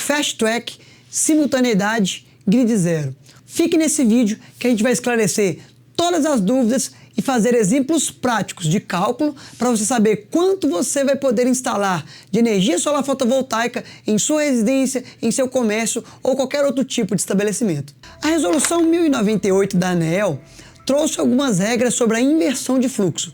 Fast Track, simultaneidade, grid zero. Fique nesse vídeo que a gente vai esclarecer todas as dúvidas e fazer exemplos práticos de cálculo para você saber quanto você vai poder instalar de energia solar fotovoltaica em sua residência, em seu comércio ou qualquer outro tipo de estabelecimento. A resolução 1098 da ANEEL trouxe algumas regras sobre a inversão de fluxo,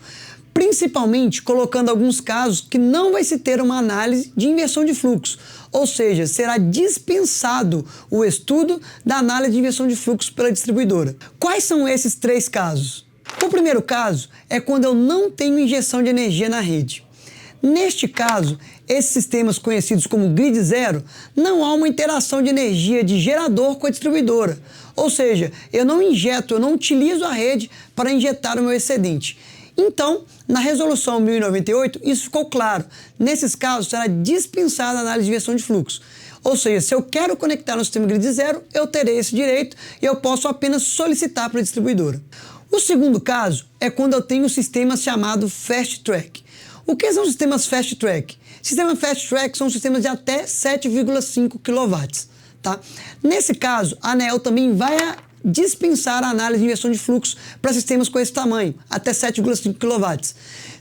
principalmente colocando alguns casos que não vai se ter uma análise de inversão de fluxo, ou seja, será dispensado o estudo da análise de inversão de fluxo pela distribuidora. Quais são esses 3 casos? O primeiro caso é quando eu não tenho injeção de energia na rede. Neste caso, esses sistemas conhecidos como grid zero, não há uma interação de energia de gerador com a distribuidora. Ou seja, eu não utilizo a rede para injetar o meu excedente. Então, na resolução 1098, isso ficou claro. Nesses casos, será dispensada a análise de inversão de fluxo. Ou seja, se eu quero conectar no sistema grid zero, eu terei esse direito e eu posso apenas solicitar para a distribuidora. O segundo caso é quando eu tenho um sistema chamado Fast Track. O que são sistemas Fast Track? Sistemas Fast Track são sistemas de até 7,5 kW. Tá? Nesse caso, a ANEEL também vai dispensar a análise de inversão de fluxo para sistemas com esse tamanho, até 7,5 kW.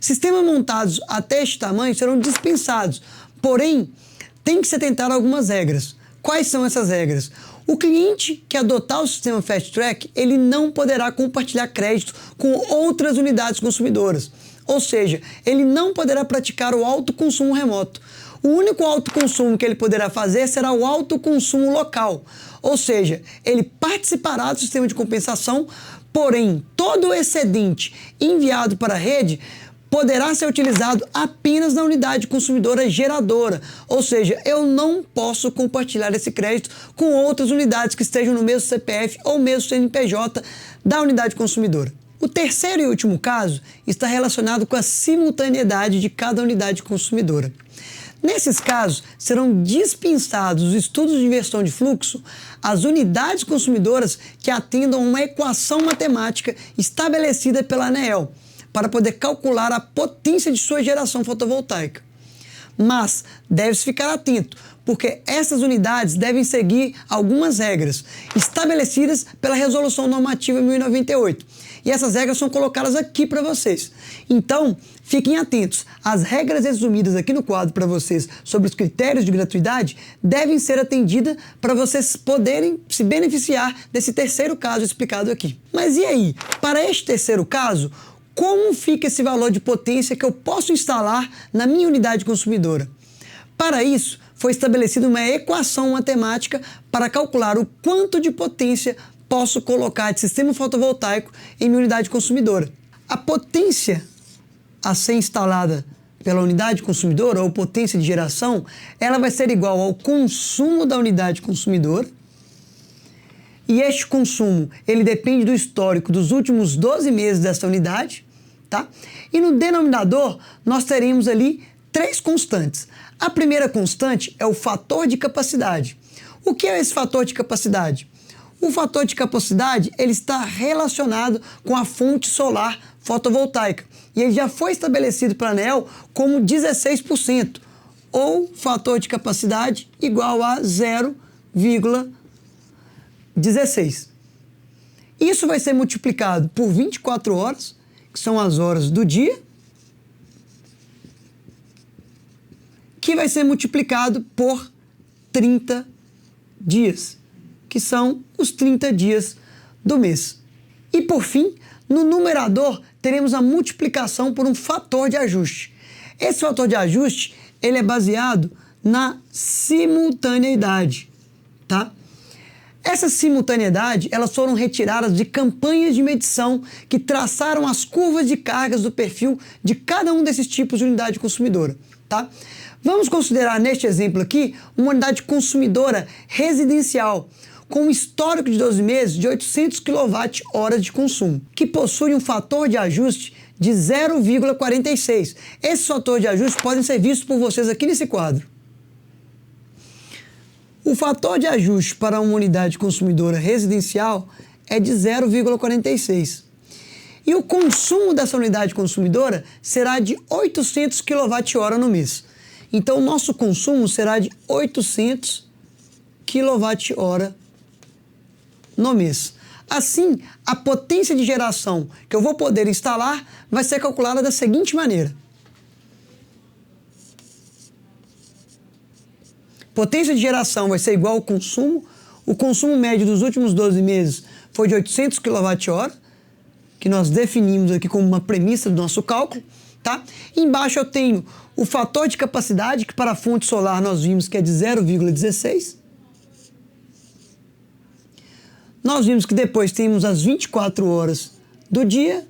Sistemas montados até este tamanho serão dispensados, porém, tem que se atentar a algumas regras. Quais são essas regras? O cliente que adotar o sistema Fast Track, ele não poderá compartilhar crédito com outras unidades consumidoras. Ou seja, ele não poderá praticar o autoconsumo remoto. O único autoconsumo que ele poderá fazer será o autoconsumo local. Ou seja, ele participará do sistema de compensação, porém, todo o excedente enviado para a rede poderá ser utilizado apenas na unidade consumidora geradora. Ou seja, eu não posso compartilhar esse crédito com outras unidades que estejam no mesmo CPF ou mesmo CNPJ da unidade consumidora. O terceiro e último caso está relacionado com a simultaneidade de cada unidade consumidora. Nesses casos, serão dispensados os estudos de inversão de fluxo às unidades consumidoras que atendam a uma equação matemática estabelecida pela ANEEL, para poder calcular a potência de sua geração fotovoltaica. Mas deve-se ficar atento, porque essas unidades devem seguir algumas regras estabelecidas pela Resolução Normativa 1098. E essas regras são colocadas aqui para vocês. Então, fiquem atentos. As regras resumidas aqui no quadro para vocês sobre os critérios de gratuidade devem ser atendidas para vocês poderem se beneficiar desse terceiro caso explicado aqui. Mas e aí? Para este terceiro caso, como fica esse valor de potência que eu posso instalar na minha unidade consumidora? Para isso, foi estabelecida uma equação matemática para calcular o quanto de potência posso colocar de sistema fotovoltaico em minha unidade consumidora. A potência a ser instalada pela unidade consumidora, ou potência de geração, ela vai ser igual ao consumo da unidade consumidora. E este consumo, ele depende do histórico dos últimos 12 meses dessa unidade, tá? E no denominador, nós teremos ali 3 constantes. A primeira constante é o fator de capacidade. O que é esse fator de capacidade? O fator de capacidade, ele está relacionado com a fonte solar fotovoltaica. E ele já foi estabelecido pela ANEEL como 16%, ou fator de capacidade igual a 0,16. Isso vai ser multiplicado por 24 horas, que são as horas do dia, que vai ser multiplicado por 30 dias, que são os 30 dias do mês. E por fim, no numerador, teremos a multiplicação por um fator de ajuste. Esse fator de ajuste, ele é baseado na simultaneidade, tá? Essa simultaneidade, elas foram retiradas de campanhas de medição que traçaram as curvas de cargas do perfil de cada um desses tipos de unidade consumidora, tá? Vamos considerar neste exemplo aqui uma unidade consumidora residencial com um histórico de 12 meses de 800 kWh de consumo, que possui um fator de ajuste de 0,46. Esses fatores de ajuste podem ser vistos por vocês aqui nesse quadro. O fator de ajuste para uma unidade consumidora residencial é de 0,46. E o consumo dessa unidade consumidora será de 800 kWh no mês. Então, o nosso consumo será de 800 kWh no mês. Assim, a potência de geração que eu vou poder instalar vai ser calculada da seguinte maneira. Potência de geração vai ser igual ao consumo. O consumo médio dos últimos 12 meses foi de 800 kWh, que nós definimos aqui como uma premissa do nosso cálculo. Tá? Embaixo eu tenho o fator de capacidade, que para a fonte solar nós vimos que é de 0,16. Nós vimos que depois temos as 24 horas do dia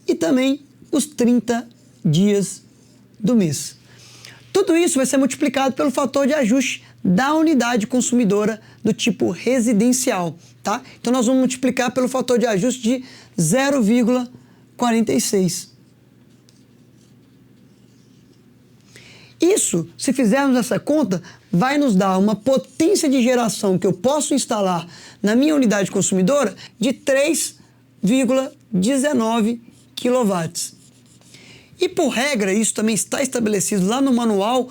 e também os 30 dias do mês. Tudo isso vai ser multiplicado pelo fator de ajuste da unidade consumidora do tipo residencial. Tá? Então nós vamos multiplicar pelo fator de ajuste de 0,46. Isso, se fizermos essa conta, vai nos dar uma potência de geração que eu posso instalar na minha unidade consumidora de 3,19 kW. E por regra, isso também está estabelecido lá no manual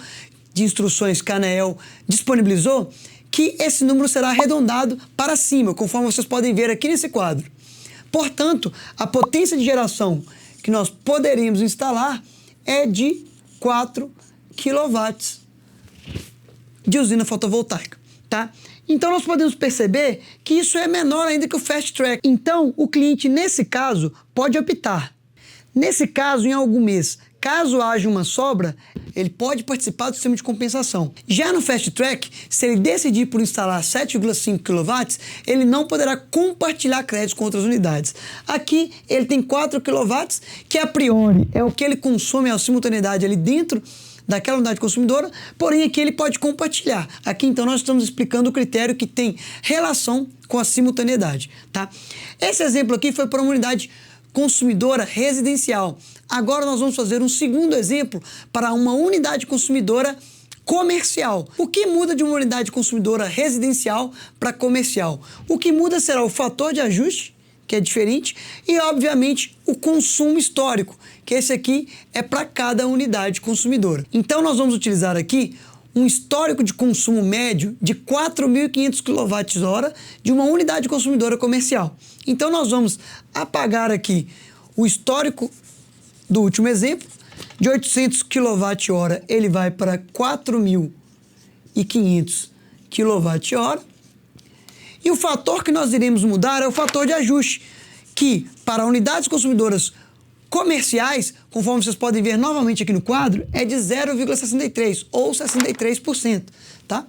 de instruções que a ANEEL disponibilizou, que esse número será arredondado para cima, conforme vocês podem ver aqui nesse quadro. Portanto, a potência de geração que nós poderíamos instalar é de 4 kW de usina fotovoltaica, tá? Então nós podemos perceber que isso é menor ainda que o Fast Track. Então o cliente, nesse caso, pode optar. Nesse caso, em algum mês, caso haja uma sobra, ele pode participar do sistema de compensação. Já no Fast Track, se ele decidir por instalar 7,5 kW, ele não poderá compartilhar créditos com outras unidades. Aqui ele tem 4 kW, que a priori é o que ele consome a simultaneidade ali dentro daquela unidade consumidora, porém aqui ele pode compartilhar. Aqui então nós estamos explicando o critério que tem relação com a simultaneidade, tá? Esse exemplo aqui foi para uma unidade consumidora residencial. Agora nós vamos fazer um segundo exemplo para uma unidade consumidora comercial. O que muda de uma unidade consumidora residencial para comercial? O que muda será o fator de ajuste, que é diferente, e obviamente o consumo histórico, que esse aqui é para cada unidade consumidora. Então nós vamos utilizar aqui um histórico de consumo médio de 4.500 kWh de uma unidade consumidora comercial. Então nós vamos apagar aqui o histórico do último exemplo, de 800 kWh ele vai para 4.500 kWh. E o fator que nós iremos mudar é o fator de ajuste, que para unidades consumidoras comerciais, conforme vocês podem ver novamente aqui no quadro, é de 0,63 ou 63%, tá?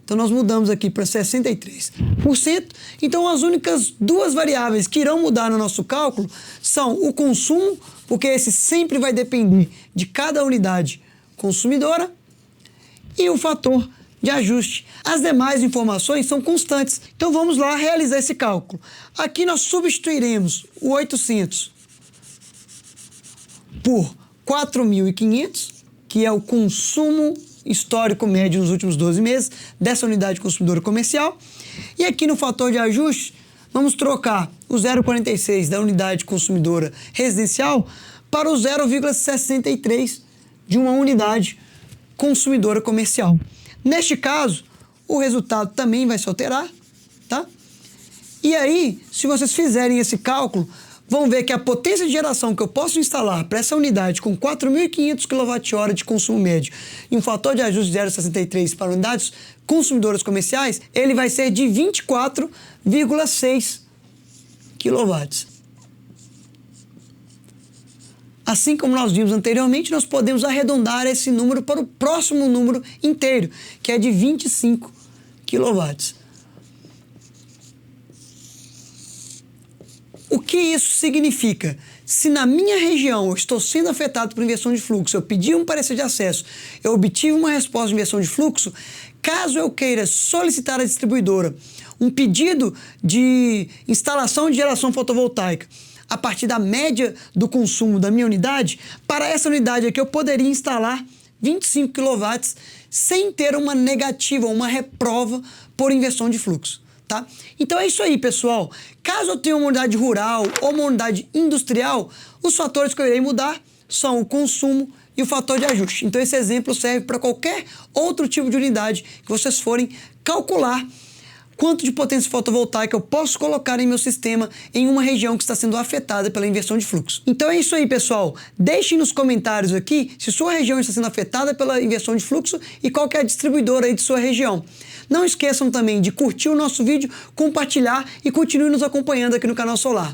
Então nós mudamos aqui para 63%. Então as únicas duas variáveis que irão mudar no nosso cálculo são o consumo, porque esse sempre vai depender de cada unidade consumidora, e o fator de ajuste. As demais informações são constantes. Então vamos lá realizar esse cálculo. Aqui nós substituiremos o 800 por 4.500, que é o consumo histórico médio nos últimos 12 meses dessa unidade consumidora comercial. E aqui no fator de ajuste, vamos trocar o 0,46 da unidade consumidora residencial para o 0,63 de uma unidade consumidora comercial. Neste caso, o resultado também vai se alterar, tá? E aí, se vocês fizerem esse cálculo, vão ver que a potência de geração que eu posso instalar para essa unidade com 4.500 kWh de consumo médio e um fator de ajuste de 0,63 para unidades consumidoras comerciais, ele vai ser de 24,6 kW. Assim como nós vimos anteriormente, nós podemos arredondar esse número para o próximo número inteiro, que é de 25 kW. O que isso significa? Se na minha região eu estou sendo afetado por inversão de fluxo, eu pedi um parecer de acesso, eu obtive uma resposta de inversão de fluxo, caso eu queira solicitar à distribuidora um pedido de instalação de geração fotovoltaica a partir da média do consumo da minha unidade, para essa unidade aqui eu poderia instalar 25 kW sem ter uma negativa, uma reprova por inversão de fluxo. Tá? Então é isso aí, pessoal. Caso eu tenha uma unidade rural ou uma unidade industrial, os fatores que eu irei mudar são o consumo e o fator de ajuste. Então esse exemplo serve para qualquer outro tipo de unidade que vocês forem calcular quanto de potência fotovoltaica eu posso colocar em meu sistema em uma região que está sendo afetada pela inversão de fluxo. Então é isso aí, pessoal. Deixem nos comentários aqui se sua região está sendo afetada pela inversão de fluxo e qual que é a distribuidora aí de sua região. Não esqueçam também de curtir o nosso vídeo, compartilhar e continue nos acompanhando aqui no canal Solar.